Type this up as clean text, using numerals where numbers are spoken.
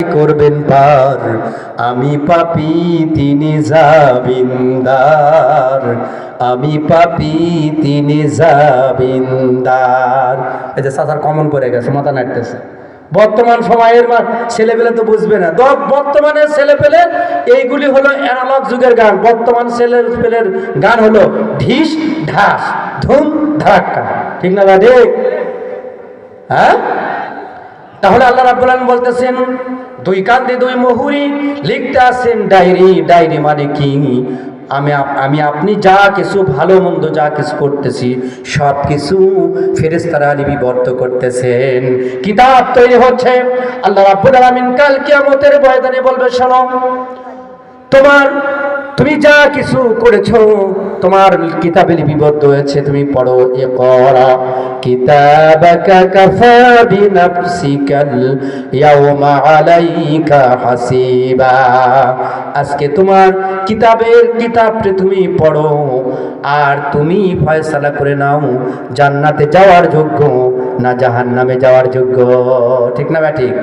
করবেন পার, আমি পাপী তিনি জামিনদার, আমি পাপী তিনি জামিনদার। এই যে চাচার কমন পড়ে গেছে, মাথা নাড়তেছে। বর্তমান সময়ের ছেলেপেলে তো বুঝবে না। বর্তমানের ছেলেপেলে এইগুলি হলো অ্যানালগ যুগের গান। বর্তমান ছেলেপেলের গান হলো ঢিস ঢাস ধুম ধাক্কা। ঠিক না ভাই? ঠিক। হ্যাঁ, তাহলে আল্লাহ রাব্বুল আলামিন বলতেছেন, দুই কান্দে দুই মুহুরি লিখতে আছেন ডায়েরি। ডায়েরি মানে কি? আমি আপনি যা কিছু ভালো মন্দ যা কিছু করতেছি সব কিছু ফেরেশতারা লিপিবদ্ধ করতেছেন। কিতাব তৈরি হচ্ছে। আল্লাহ রাব্বুল আলামিন কাল কিয়ামতের ময়দানে বলবে, শোনো, তুমি যা কিছু করেছো তোমার কিতাবে লিপিবদ্ধ হয়েছে, তুমি পড়ো। ইকরা কিতাবাকা কাফা বিনাফসিকাল ইয়াওমা আলাইকা হাসিবা। আজকে তোমার কিতাবটা তুমি পড়ো আর তুমি ফয়সালা করে নাও জান্নাতে যাওয়ার যোগ্য না জাহান্নামে যাওয়ার যোগ্য। ঠিক না ভাই? ঠিক।